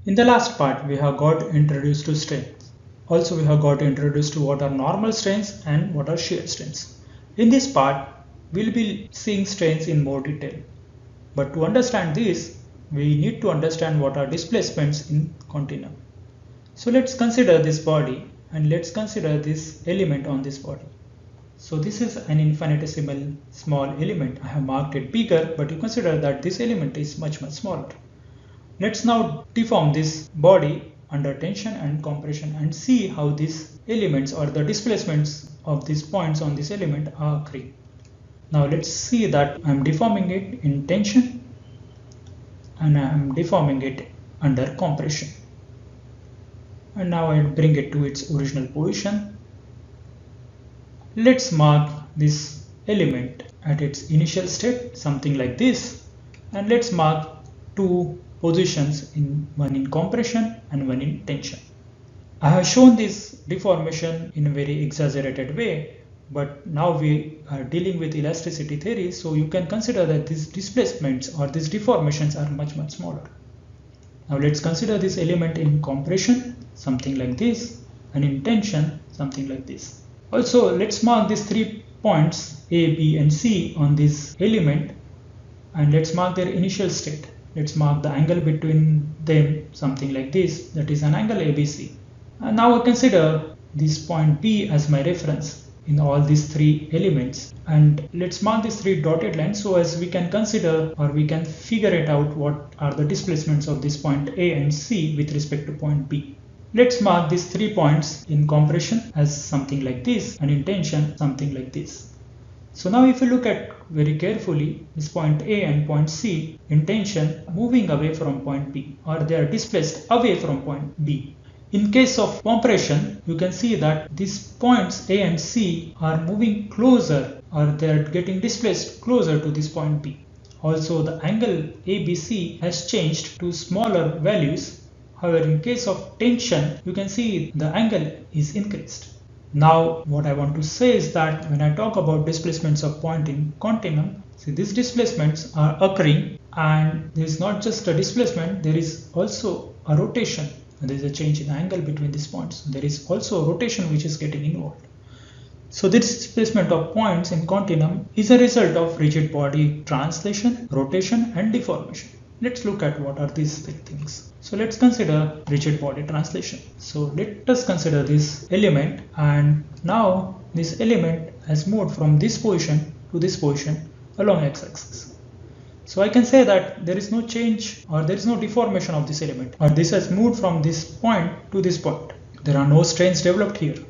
In the last part, we have got introduced to strains. Also, we have got introduced to what are normal strains and what are shear strains. In this part, we'll be seeing strains in more detail. But to understand this, we need to understand what are displacements in continuum. So let's consider this body and let's consider this element on this body. So this is an infinitesimal small element. I have marked it bigger, but you consider that this element is much smaller. Let's now deform this body under tension and compression and see how these elements or the displacements of these points on this element are occurring. Now let's see that I'm deforming it in tension and I'm deforming it under compression. And now I'll bring it to its original position. Let's mark this element at its initial state, something like this, and let's mark two positions, one in compression and one in tension. I have shown this deformation in a very exaggerated way, but now we are dealing with elasticity theory, so you can consider that these displacements or these deformations are much smaller. Now let's consider this element in compression, something like this, and in tension, something like this. Also, let's mark these 3 points A, B and C on this element and let's mark their initial state. Let's mark the angle between them, something like this, that is an angle ABC. And now I consider this point B as my reference in all these 3 elements, and let's mark these 3 dotted lines so as we can consider or we can figure it out what are the displacements of this point A and C with respect to point B. Let's mark these 3 points in compression as something like this and in tension something like this. So now if you look at very carefully, this point A and point C in tension moving away from point B, or they are displaced away from point B. In case of compression, you can see that these points A and C are moving closer, or they are getting displaced closer to this point B. Also, the angle ABC has changed to smaller values. However, in case of tension, you can see the angle is increased. Now, what I want to say is that when I talk about displacements of point in continuum, see these displacements are occurring, and there is not just a displacement, there is also a rotation. There is a change in angle between these points. There is also a rotation which is getting involved. So this displacement of points in continuum is a result of rigid body translation, rotation and deformation. Let's look at what are these 3 things. So let's consider rigid body translation. So let us consider this element, and now this element has moved from this position to this position along x-axis. So I can say that there is no change or there is no deformation of this element, or this has moved from this point to this point. There are no strains developed here.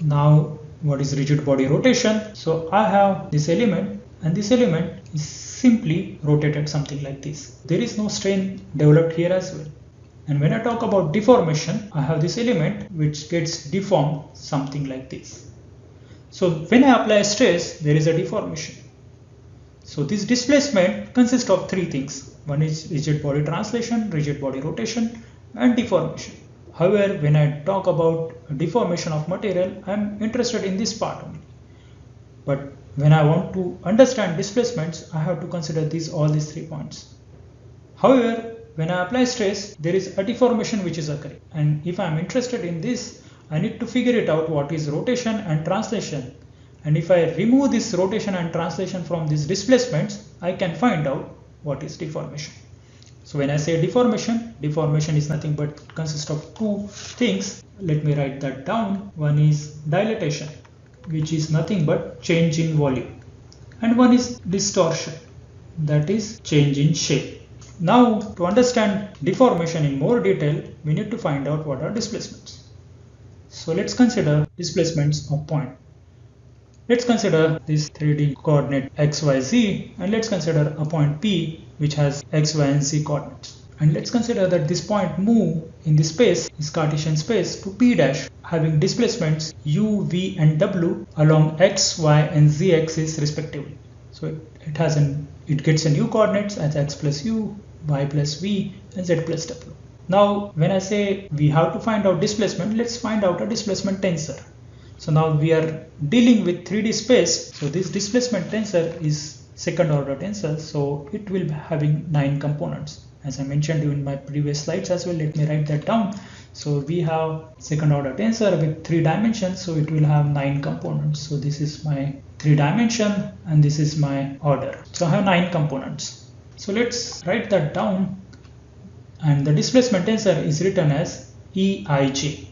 Now what is rigid body rotation? So I have this element, and this element is simply rotated something like this. There is no strain developed here as well. And when I talk about deformation, I have this element which gets deformed something like this. So when I apply stress, there is a deformation. So this displacement consists of 3 things. One is rigid body translation, rigid body rotation and deformation. However, when I talk about deformation of material, I am interested in this part only. But when I want to understand displacements, I have to consider all these 3 points. However, when I apply stress, there is a deformation which is occurring. And if I am interested in this, I need to figure it out what is rotation and translation. And if I remove this rotation and translation from these displacements, I can find out what is deformation. So when I say deformation, deformation is nothing but consists of 2 things. Let me write that down. One is dilatation, which is nothing but change in volume, and one is distortion, that is change in shape. Now, to understand deformation in more detail, we need to find out what are displacements. So let's consider displacements of point. Let's consider this 3D coordinate x, y, z, and let's consider a point P which has x, y and z coordinates. And let's consider that this point mu in this space, this Cartesian space, to P dash, having displacements u, v and w along x, y and z axis respectively. So it gets a new coordinates as x plus u, y plus v and z plus w. Now when I say we have to find out displacement, let's find out a displacement tensor. So now we are dealing with 3D space. So this displacement tensor is second order tensor, so it will be having 9 components. as I mentioned in my previous slides as well. Let me write that down. So we have second order tensor with 3 dimensions, so it will have 9 components. So this is my 3 dimension and this is my order. So I have 9 components. So let's write that down, and the displacement tensor is written as Eij,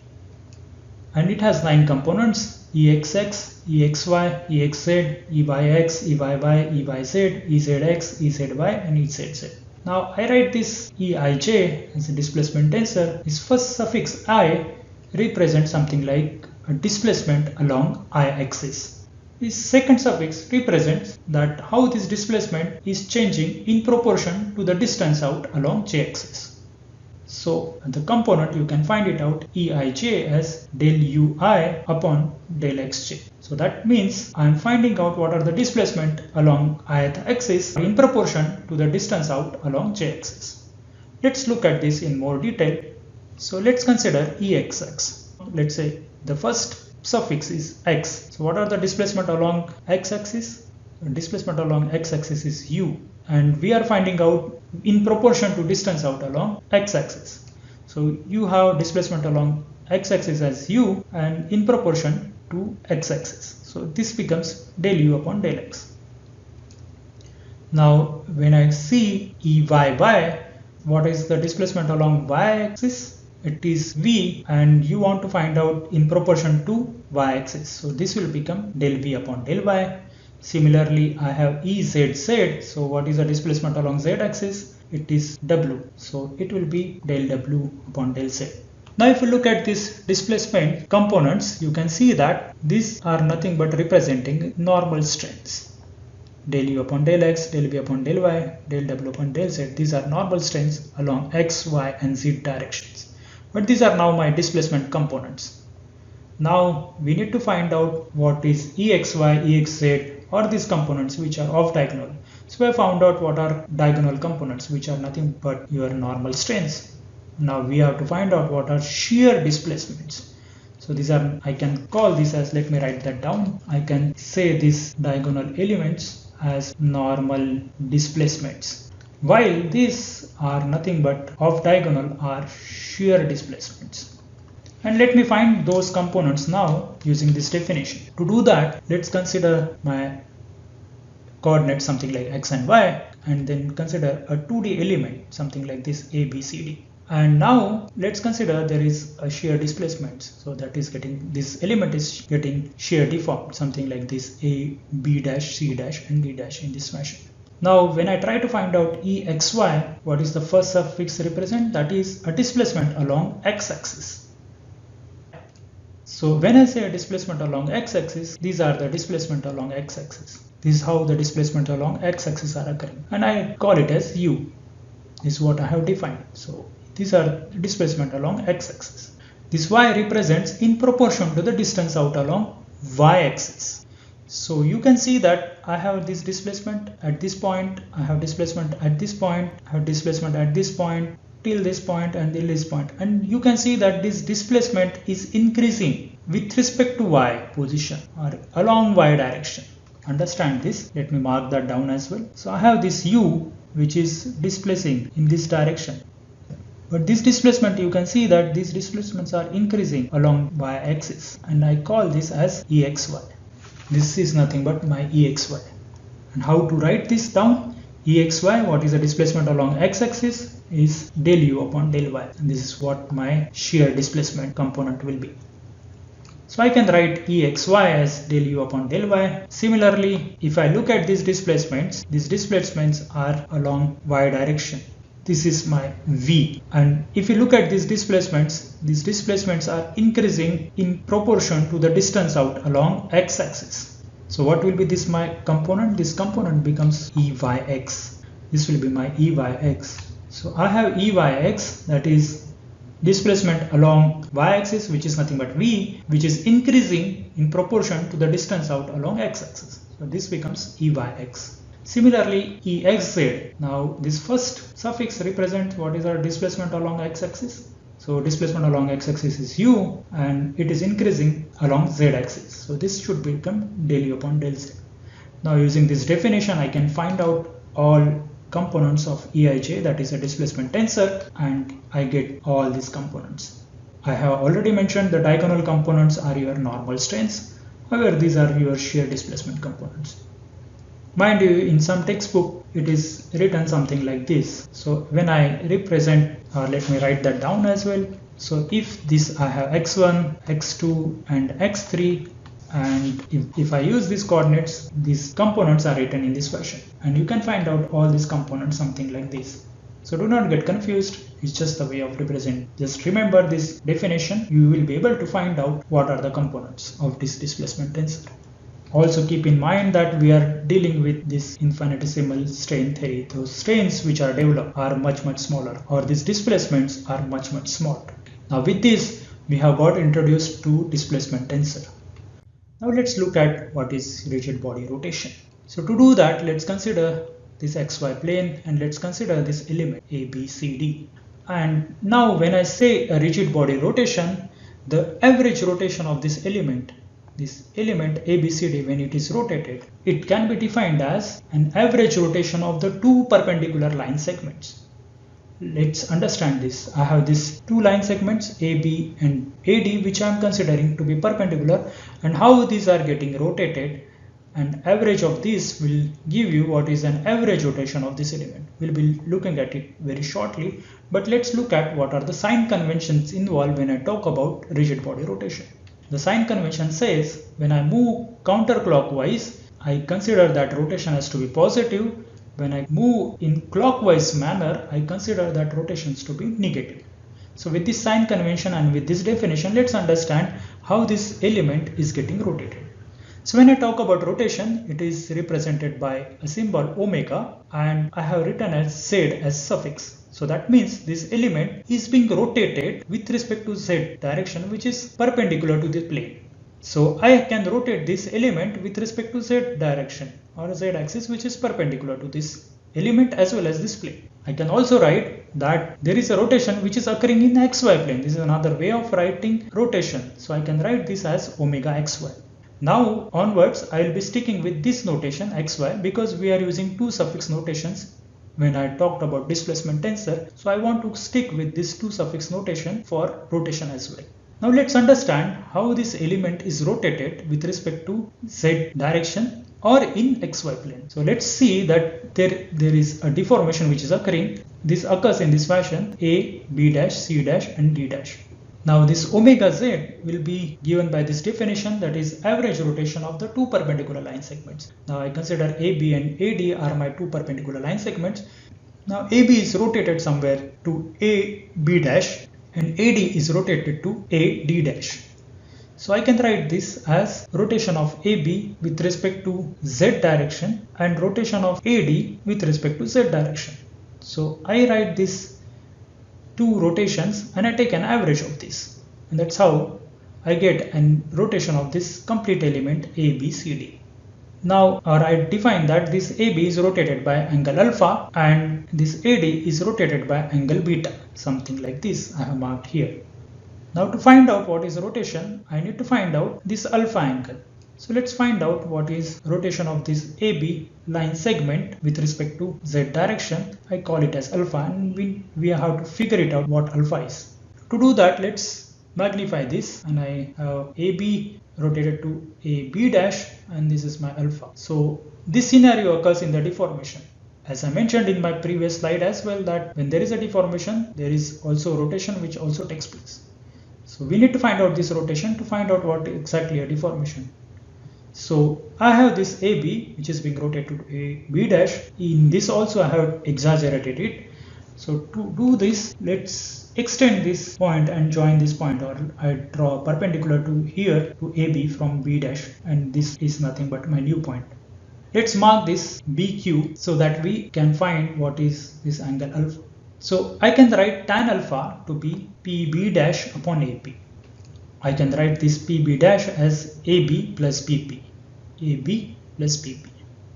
and it has 9 components: Exx, Exy, Exz, Eyx, Eyy, Eyz, Ezx, Ezy, and Ezz. Now I write this Eij as a displacement tensor. This first suffix I represents something like a displacement along I-axis. This second suffix represents that how this displacement is changing in proportion to the distance out along j-axis. So the component, you can find it out, Eij as del ui upon del xj. So that means I am finding out what are the displacement along ith axis in proportion to the distance out along j-axis. Let's look at this in more detail. So let's consider Exx. Let's say the first suffix is x. So what are the displacement along x-axis? Displacement along x-axis is u, and we are finding out in proportion to distance out along x-axis. So you have displacement along x-axis as u and in proportion to x-axis. So this becomes del u upon del x. Now when I see Eyy, what is the displacement along y-axis? It is v, and you want to find out in proportion to y-axis. So this will become del v upon del y. Similarly, I have Ezz. So what is the displacement along z-axis? It is w. So it will be del w upon del z. Now if you look at this displacement components, you can see that these are nothing but representing normal strains. Del u upon del x, del v upon del y, del w upon del z. These are normal strains along x, y and z directions. But these are now my displacement components. Now we need to find out what is Exy, Exz, or these components which are off diagonal. So I found out what are diagonal components, which are nothing but your normal strains. Now we have to find out what are shear displacements. So these are, I can call this as, let me write that down. I can say these diagonal elements as normal displacements, while these are nothing but off diagonal are shear displacements. And let me find those components now using this definition. To do that, let's consider my coordinates something like x and y, and then consider a 2D element something like this a, b, c, d. And now let's consider there is a shear displacement. So that is getting, this element is getting shear deformed, something like this a, b dash, c dash and d dash in this fashion. Now when I try to find out Exy, what is the first suffix represent? That is a displacement along x-axis. So when I say a displacement along x-axis, these are the displacement along x-axis. This is how the displacement along x-axis are occurring, and I call it as u. This is what I have defined. So these are displacement along x-axis. This y represents in proportion to the distance out along y-axis. So you can see that I have this displacement at this point, I have displacement at this point, I have displacement at this point, till this point and till this point, and you can see that this displacement is increasing with respect to y position or along y direction. Understand this? Let me mark that down as well. So I have this u which is displacing in this direction, but this displacement, you can see that these displacements are increasing along y axis, and I call this as Exy. This is nothing but my Exy. And how to write this down? Exy, what is the displacement along x-axis, is del u upon del y, and this is what my shear displacement component will be. So I can write Exy as del u upon del y. Similarly, if I look at these displacements are along y direction. This is my v, and if you look at these displacements are increasing in proportion to the distance out along x-axis. So what will be this my component? This component becomes Eyx. This will be my Eyx. So I have Eyx, that is displacement along y-axis, which is nothing but v, which is increasing in proportion to the distance out along x-axis. So this becomes Eyx. Similarly, Exz. Now this first suffix represents what is our displacement along x-axis. So displacement along x-axis is u, and it is increasing along z-axis. So this should become del u upon del z. Now using this definition, I can find out all components of Eij, that is a displacement tensor, and I get all these components. I have already mentioned the diagonal components are your normal strains. However, these are your shear displacement components. Mind you, in some textbook it is written something like this. So when I represent, let me write that down as well. So if this I have x1, x2 and x3, and if I use these coordinates, these components are written in this fashion, and you can find out all these components something like this. So do not get confused, it's just a way of representing. Just remember this definition, you will be able to find out what are the components of this displacement tensor. Also keep in mind that we are dealing with this infinitesimal strain theory. Those strains which are developed are much smaller, or these displacements are much smaller. Now with this, we have got introduced to displacement tensor. Now let's look at what is rigid body rotation. So to do that, let's consider this xy plane and let's consider this element A, B, C, D. And now when I say a rigid body rotation, the average rotation of this element ABCD, when it is rotated, it can be defined as an average rotation of the two perpendicular line segments. Let's understand this. I have these two line segments AB and AD, which I am considering to be perpendicular, and how these are getting rotated, and average of this will give you what is an average rotation of this element. We'll be looking at it very shortly, but let's look at what are the sign conventions involved when I talk about rigid body rotation. The sign convention says when I move counterclockwise, I consider that rotation has to be positive. When I move in clockwise manner, I consider that rotations to be negative. So with this sign convention and with this definition, let's understand how this element is getting rotated. So when I talk about rotation, it is represented by a symbol omega, and I have written as z as suffix. So that means this element is being rotated with respect to z direction, which is perpendicular to the plane. So I can rotate this element with respect to z direction or z axis, which is perpendicular to this element as well as this plane. I can also write that there is a rotation which is occurring in xy plane. This is another way of writing rotation. So I can write this as omega xy. Now onwards, I will be sticking with this notation xy because we are using two suffix notations when I talked about displacement tensor. So I want to stick with this two suffix notation for rotation as well. Now let's understand how this element is rotated with respect to z direction or in xy plane. So let's see that there is a deformation which is occurring. This occurs in this fashion: A, B dash, C dash and D dash. Now this omega z will be given by this definition, that is average rotation of the two perpendicular line segments. Now I consider AB and AD are my two perpendicular line segments. Now AB is rotated somewhere to AB dash and AD is rotated to AD dash. So I can write this as rotation of AB with respect to Z direction and rotation of AD with respect to Z direction. So I write this two rotations and I take an average of this, and that's how I get a rotation of this complete element ABCD. Now I define that this AB is rotated by angle alpha and this AD is rotated by angle beta, something like this I have marked here. Now to find out what is rotation, I need to find out this alpha angle. So let's find out what is rotation of this AB line segment with respect to Z direction. I call it as alpha, and we have to figure it out what alpha is. To do that, let's magnify this, and I have AB rotated to AB dash, and this is my alpha. So this scenario occurs in the deformation. As I mentioned in my previous slide as well, that when there is a deformation, there is also rotation which also takes place. So we need to find out this rotation to find out what exactly a deformation. So I have this AB which is being rotated to AB dash. In this also I have exaggerated it. So to do this, let's extend this point and join this point, or I draw perpendicular to here to AB from B dash, and this is nothing but my new point. Let's mark this BQ so that we can find what is this angle alpha. So I can write tan alpha to be PB dash upon AP. I can write this PB dash as AB plus PP. AB plus PP.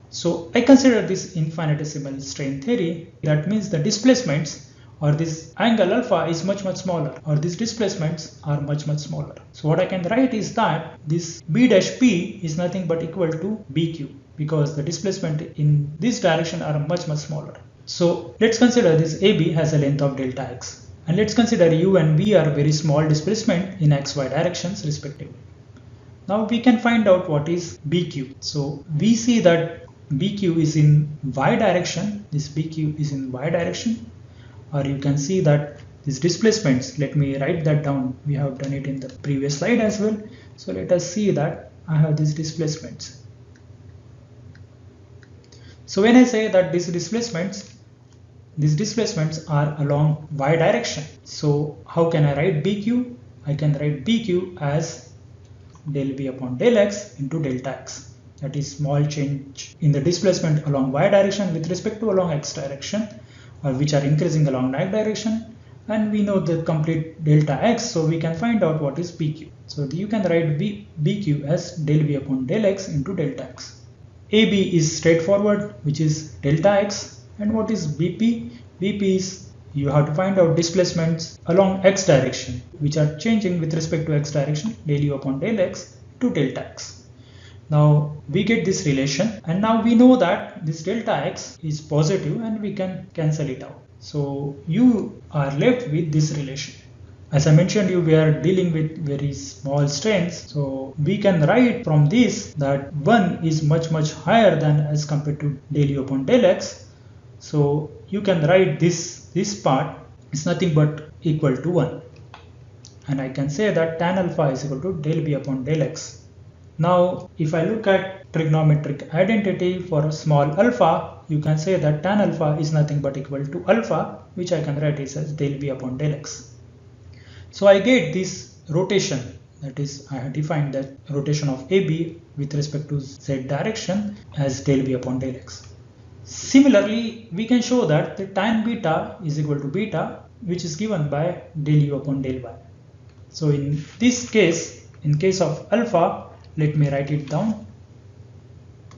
So I consider this infinitesimal strain theory. That means the displacements or this angle alpha is much smaller, or these displacements are much smaller. So what I can write is that this B dash P is nothing but equal to BQ, because the displacement in this direction are much smaller. So let's consider this AB has a length of delta x, and let's consider u and v are very small displacement in xy directions respectively. Now we can find out what is BQ. So we see that BQ is in y direction, this BQ is in y direction, or you can see that these displacements, let me write that down, we have done it in the previous slide as well. So let us see that I have these displacements. So when I say that these displacements are along y direction. So how can I write BQ? I can write BQ as del V upon del x into delta x. That is small change in the displacement along y direction with respect to along x direction, or which are increasing along y direction. And we know the complete delta x, so we can find out what is BQ. So you can write BQ as del V upon del x into delta x. AB is straightforward, which is delta x. And what is BP? BP is, you have to find out displacements along x direction, which are changing with respect to x direction, del U upon del x to delta x. Now we get this relation, and now we know that this delta x is positive and we can cancel it out. So you are left with this relation. As I mentioned you, we are dealing with very small strains, so we can write from this that 1 is much higher than as compared to del U upon del x. So you can write this part is nothing but equal to 1, and I can say that tan alpha is equal to del B upon del x. Now if I look at trigonometric identity for small alpha, you can say that tan alpha is nothing but equal to alpha, which I can write as del V upon del x. So I get this rotation, that is I have defined that rotation of AB with respect to z direction as del V upon del x. Similarly, we can show that the tan beta is equal to beta, which is given by del U upon del y. So in this case, in case of alpha, let me write it down.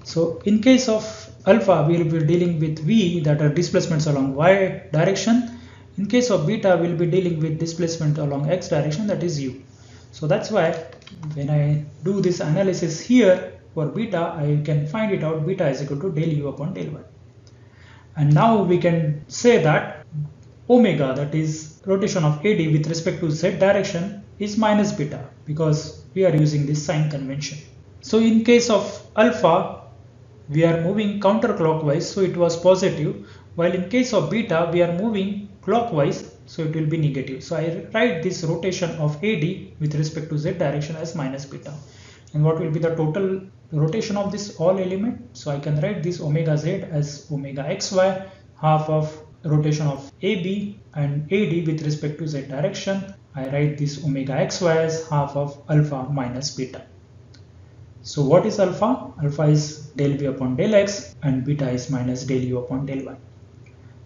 So in case of alpha, we will be dealing with V, that are displacements along y direction. In case of beta, we will be dealing with displacement along x direction, that is u. So that's why when I do this analysis here for beta, I can find it out, beta is equal to del u upon del y. And now we can say that omega, that is rotation of AD with respect to z direction, is minus beta, because we are using this sign convention. So in case of alpha, we are moving counterclockwise, so it was positive, while in case of beta, we are moving clockwise, so it will be negative. So I write this rotation of AD with respect to z direction as minus beta. And what will be the total rotation of this all element? So I can write this omega z as omega xy, half of rotation of AB and AD with respect to z direction. I write this omega xy as half of alpha minus beta. So what is alpha? Alpha is del V upon del x and beta is minus del U upon del y.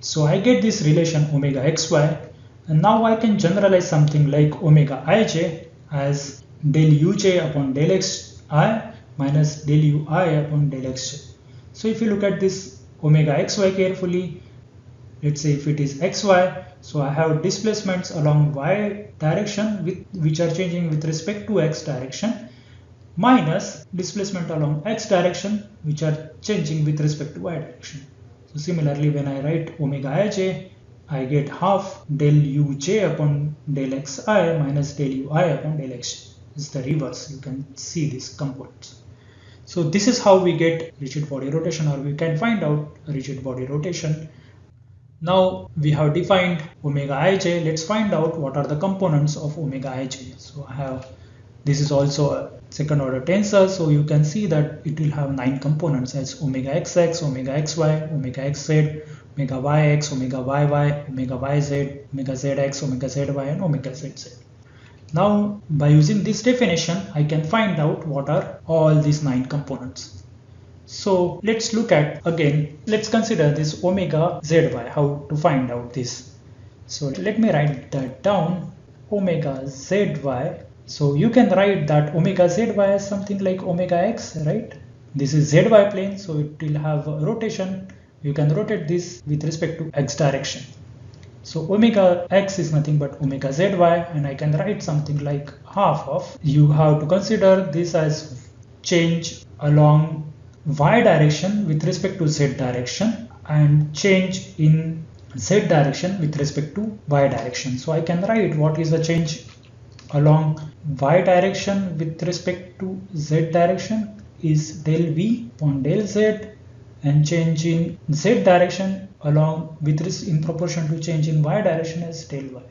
So I get this relation omega xy, and now I can generalize something like omega ij as del uj upon del xi minus del ui upon del xj. So if you look at this omega xy carefully, let's say if it is xy, so I have displacements along y direction which are changing with respect to x direction, minus displacement along x direction which are changing with respect to y direction. So similarly, when I write omega ij, I get half del uj upon del xi minus del ui upon del xj. This is the reverse. You can see these components. So this is how we get rigid body rotation, or we can find out rigid body rotation. Now we have defined omega ij. Let's find out what are the components of omega ij. So I have, this is also a second order tensor, so you can see that it will have 9 components as omega xx, omega xy, omega xz, omega yx, omega yy, omega yz, omega zx, omega zy, and omega zz. Now by using this definition, I can find out what are all these 9 components. So let's look at again, let's consider this omega zy, how to find out this. So let me write that down, omega zy. So you can write that omega zy as something like omega x, right? This is zy plane, so it will have a rotation. You can rotate this with respect to x direction. So omega x is nothing but omega zy, and I can write something like half of, you have to consider this as change along y direction with respect to z direction. and change in z direction with respect to y direction. So I can write what is the change along y direction with respect to z direction is del v upon del z, and change in z direction along with this in proportion to change in y direction as del y.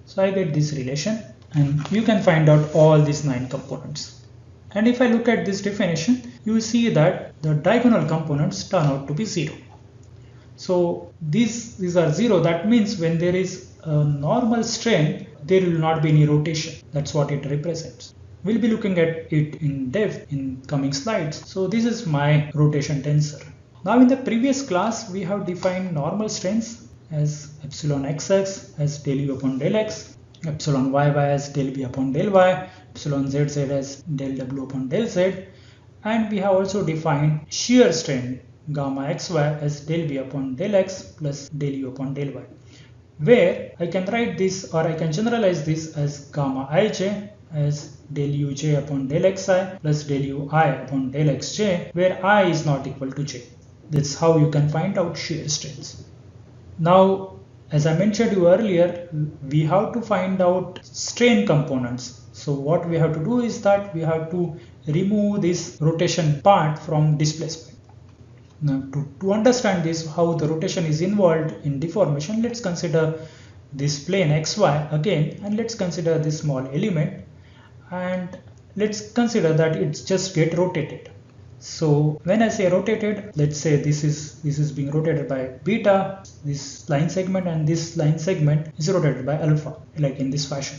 So I get this relation, and you can find out all these 9 components. And if I look at this definition, you will see that the diagonal components turn out to be 0. So these are 0. That means when there is a normal strain, there will not be any rotation. That's what it represents. We'll be looking at it in depth in coming slides. So this is my rotation tensor. Now in the previous class, we have defined normal strains as epsilon xx as del u upon del x, epsilon yy as del v upon del y, epsilon zz as del w upon del z, and we have also defined shear strain gamma xy as del v upon del x plus del u upon del y, where I can write this, or I can generalize this as gamma ij as del uj upon del xi plus del ui upon del xj, where I is not equal to j. That's how you can find out shear strains. Now, as I mentioned you earlier, we have to find out strain components. So what we have to do is that we have to remove this rotation part from displacement. Now to understand this, how the rotation is involved in deformation, let's consider this plane xy again, and let's consider this small element, and let's consider that it's just get rotated. So when I say rotated, let's say this is being rotated by beta, this line segment, and this line segment is rotated by alpha, like in this fashion.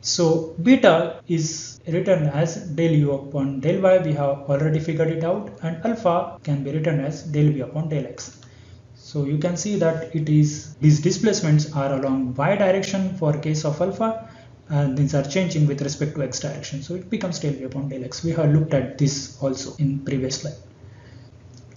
So beta is written as del u upon del y, we have already figured it out, and alpha can be written as del v upon del x. So you can see that these displacements are along y direction for case of alpha, and these are changing with respect to x direction. So it becomes del v upon del x. We have looked at this also in previous slide.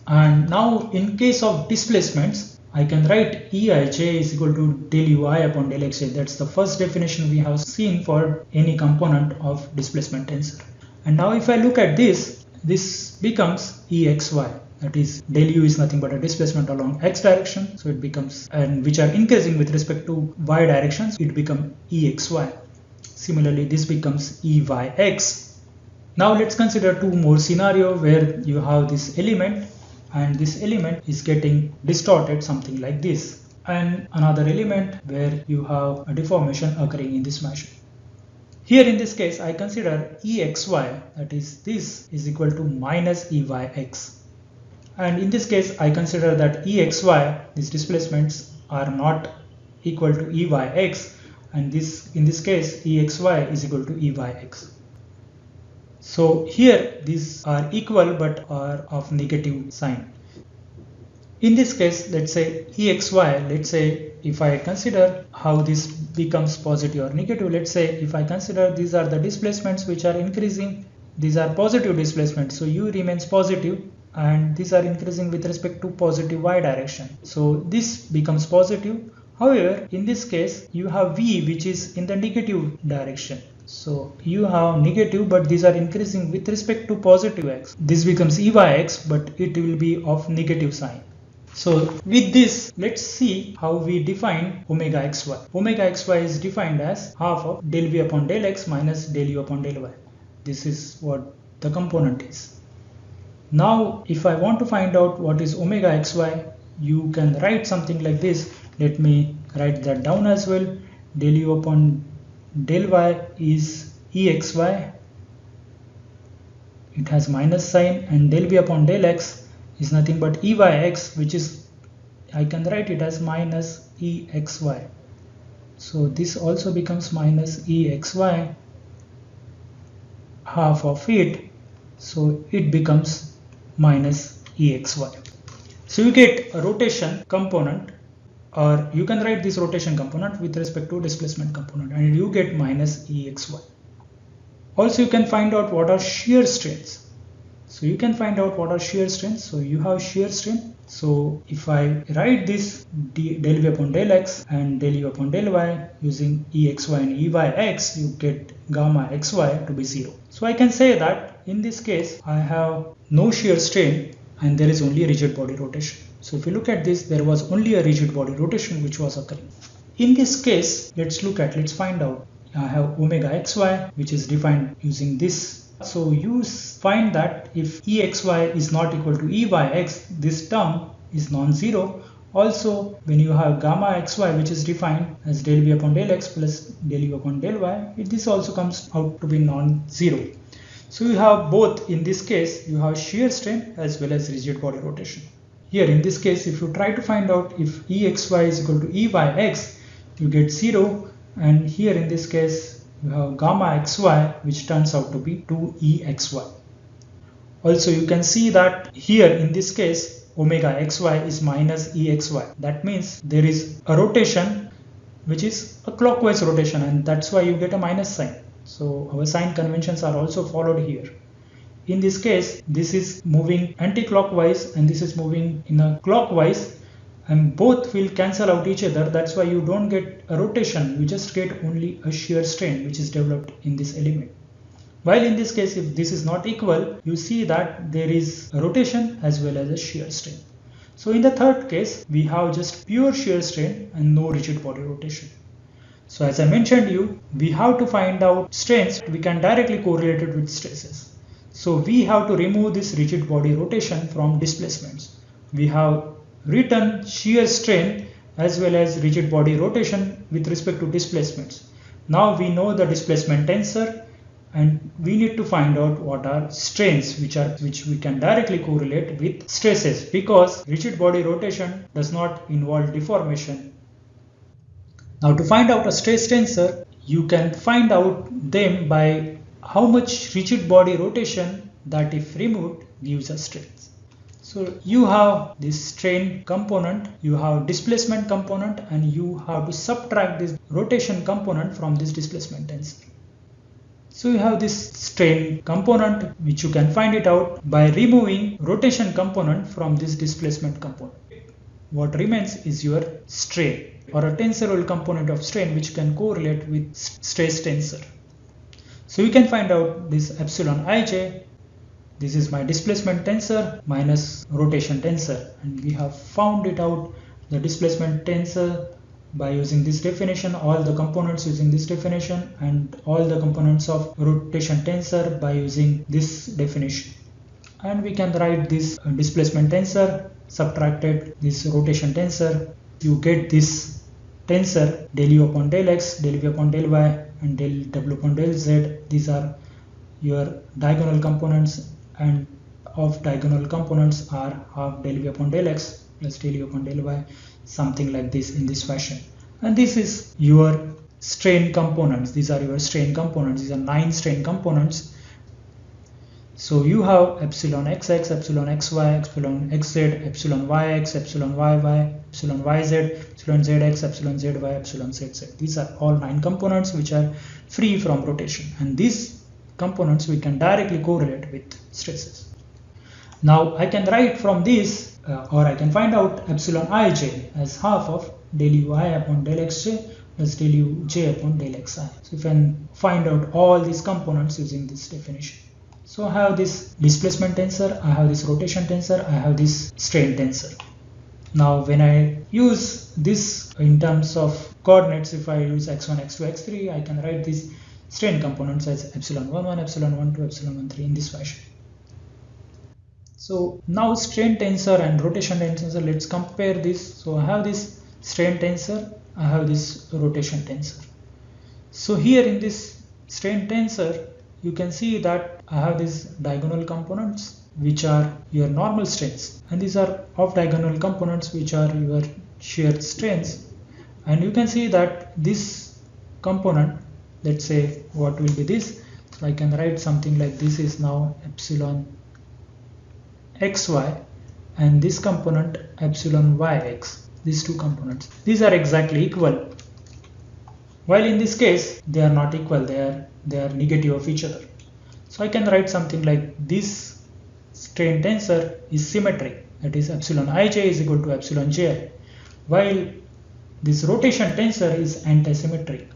And now in case of displacements, I can write Eij is equal to del ui upon del xj. That's the first definition we have seen for any component of displacement tensor. And now if I look at this becomes Exy. That is, del u is nothing but a displacement along x direction. So it becomes, and which are increasing with respect to y directions, it becomes Exy. Similarly, this becomes Eyx. Now let's consider 2 more scenarios where you have this element, and this element is getting distorted, something like this, and another element where you have a deformation occurring in this fashion. Here in this case, I consider Exy, that is, this is equal to minus Eyx. And in this case, I consider that Exy, these displacements, are not equal to Eyx, and in this case, Exy is equal to Eyx. So here these are equal but are of negative sign. In this case, let's say Exy, let's say if I consider how this becomes positive or negative, let's say if I consider these are the displacements which are increasing, these are positive displacements, so u remains positive, and these are increasing with respect to positive y direction. So this becomes positive. However, in this case, you have v which is in the negative direction. So you have negative, but these are increasing with respect to positive x. This becomes Eyx, but it will be of negative sign. So with this, let's see how we define omega xy. Omega xy is defined as half of del v upon del x minus del u upon del y. This is what the component is. Now, if I want to find out what is omega xy, you can write something like this. Let me write that down as well. Del u upon del y is Exy. It has minus sign, and del v upon del x is nothing but Eyx, which is, I can write it as minus Exy. So this also becomes minus Exy, half of it, so it becomes minus Exy. So you get a rotation component, or you can write this rotation component with respect to displacement component, and you get minus Exy. Also, you can find out what are shear strains. So you can find out what are shear strains. So you have shear strain. So if I write this del v upon del x and del u upon del y using Exy and Eyx, you get gamma xy to be 0. So I can say that in this case I have no shear strain and there is only rigid body rotation. So if you look at this, there was only a rigid body rotation which was occurring. In this case, let's find out. I have omega xy, which is defined using this. So you find that if exy is not equal to eyx, this term is non-zero. Also, when you have gamma xy, which is defined as del v upon del x plus del u upon del y, this also comes out to be non-zero. So you have both. In this case, you have shear strain as well as rigid body rotation. Here in this case, if you try to find out if exy is equal to eyx, you get 0, and here in this case you have gamma xy, which turns out to be 2exy. Also you can see that here in this case omega xy is minus exy. That means there is a rotation which is a clockwise rotation, and that's why you get a minus sign. So our sign conventions are also followed here. In this case, this is moving anti-clockwise and this is moving in a clockwise, and both will cancel out each other. That's why you don't get a rotation, you just get only a shear strain which is developed in this element. While in this case, if this is not equal, you see that there is a rotation as well as a shear strain. So in the third case, we have just pure shear strain and no rigid body rotation. So as I mentioned you, we have to find out strains. We can directly correlate it with stresses. So we have to remove this rigid body rotation from displacements. We have written shear strain as well as rigid body rotation with respect to displacements. Now we know the displacement tensor, and we need to find out what are strains which we can directly correlate with stresses, because rigid body rotation does not involve deformation. Now to find out a stress tensor, you can find out them by how much rigid body rotation that if removed gives a strains. So you have this strain component, you have displacement component, and you have to subtract this rotation component from this displacement tensor. So you have this strain component, which you can find it out by removing rotation component from this displacement component. What remains is your strain, or a tensorial component of strain, which can correlate with stress tensor. So you can find out this epsilon ij. This is my displacement tensor minus rotation tensor, and we have found it out, the displacement tensor, by using this definition, all the components using this definition, and all the components of rotation tensor by using this definition. And we can write this displacement tensor subtracted this rotation tensor. You get this tensor del u upon del x, del v upon del y, and del w upon del z. These are your diagonal components, and of diagonal components are half del v upon del x plus del u upon del y, something like this, in this fashion. And this is your strain components. These are your strain components. These are 9 strain components. So you have epsilon xx, epsilon xy, epsilon xz, epsilon yx, epsilon yy, epsilon yz, epsilon zx, epsilon zy, epsilon zz. These are all 9 components which are free from rotation, and these components we can directly correlate with stresses. Now I can write from this, or I can find out epsilon ij as half of del ui upon del xj plus del uj upon del xi. So you can find out all these components using this definition. So I have this displacement tensor, I have this rotation tensor, I have this strain tensor. Now when I use this in terms of coordinates, if I use x1, x2, x3, I can write these strain components as epsilon 11, epsilon 12, epsilon 13 in this fashion. So now strain tensor and rotation tensor, let's compare this. So I have this strain tensor, I have this rotation tensor. So here in this strain tensor, you can see that I have these diagonal components which are your normal strains, and these are off diagonal components which are your shear strains. And you can see that this component, let's say what will be this, so I can write something like this is now epsilon xy, and this component epsilon yx. These two components, these are exactly equal, while in this case they are not equal, they are negative of each other. So I can write something like this strain tensor is symmetric, that is epsilon ij is equal to epsilon ji, while this rotation tensor is antisymmetric,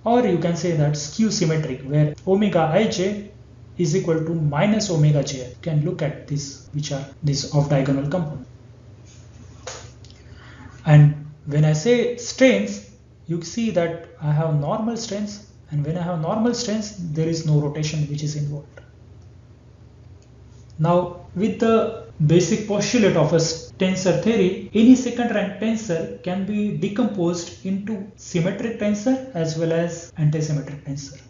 or you can say that skew symmetric, where omega ij is equal to minus omega j. You can look at this, which are this off diagonal component. And when I say strains, you see that I have normal strains, and when I have normal strains, there is no rotation which is involved. Now, with the basic postulate of a tensor theory, any second rank tensor can be decomposed into symmetric tensor as well as antisymmetric tensor.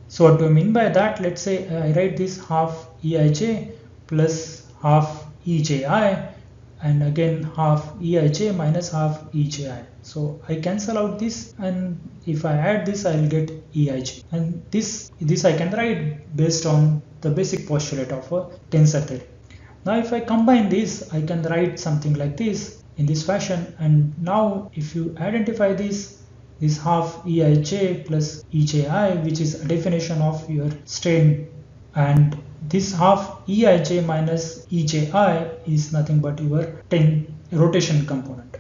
So what do I mean by that? Let's say I write this half Eij plus half Eji, and again half Eij minus half Eji. So I cancel out this, and if I add this, I will get Eij. And this I can write based on the basic postulate of a tensor theory. Now if I combine this, I can write something like this in this fashion. And now if you identify this half Eij plus Eji, which is a definition of your strain, and this half Eij minus Eji is nothing but your rotation component.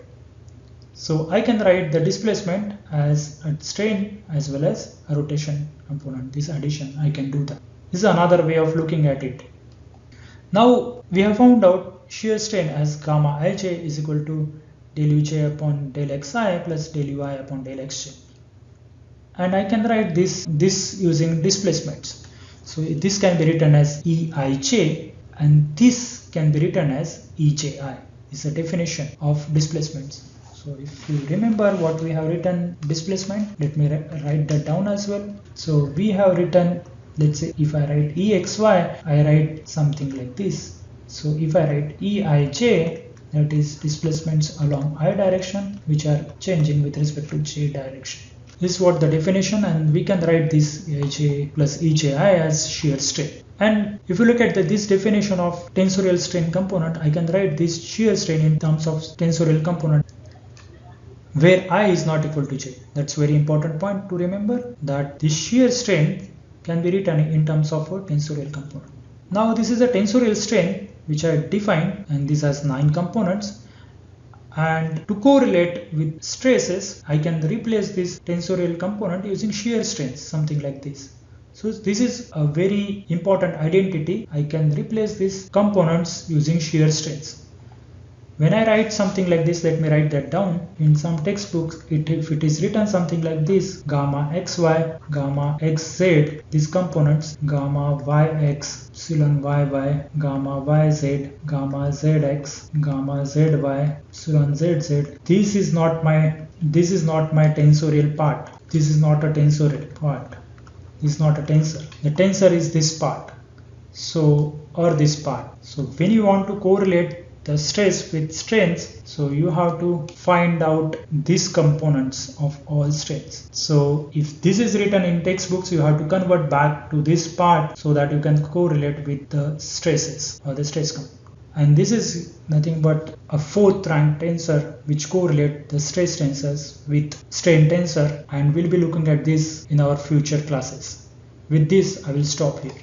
So I can write the displacement as a strain as well as a rotation component. This addition, I can do that. This is another way of looking at it. Now we have found out shear strain as gamma Ij is equal to del uj upon del xi plus del ui upon del xj. And I can write this using displacements. So this can be written as Eij, and this can be written as Eji. This is a definition of displacements. So if you remember what we have written displacement, let me write that down as well. So we have written, let's say if I write Exy, I write something like this. So if I write Eij, that is displacements along I direction which are changing with respect to j direction. This is what the definition, and we can write this Eij plus Eji as shear strain. And if you look at this definition of tensorial strain component, I can write this shear strain in terms of tensorial component where I is not equal to j. That's very important point to remember, that this shear strain can be written in terms of a tensorial component. Now this is a tensorial strain which I defined, and this has 9 components. And to correlate with stresses, I can replace this tensorial component using shear strains, something like this. So this is a very important identity. I can replace these components using shear strains. When I write something like this, let me write that down. In some textbooks, if it is written something like this, gamma xy, gamma xz, these components, gamma yx, epsilon yy, gamma yz, gamma zx, gamma zy, epsilon zz. This is not my tensorial part. This is not a tensorial part. This is not a tensor. The tensor is this part. So, or this part. So when you want to correlate the stress with strains, so you have to find out these components of all strains. So if this is written in textbooks, you have to convert back to this part so that you can correlate with the stresses or the stress component. And this is nothing but a 4th rank tensor which correlate the stress tensors with strain tensor, and we'll be looking at this in our future classes. With this, I will stop here.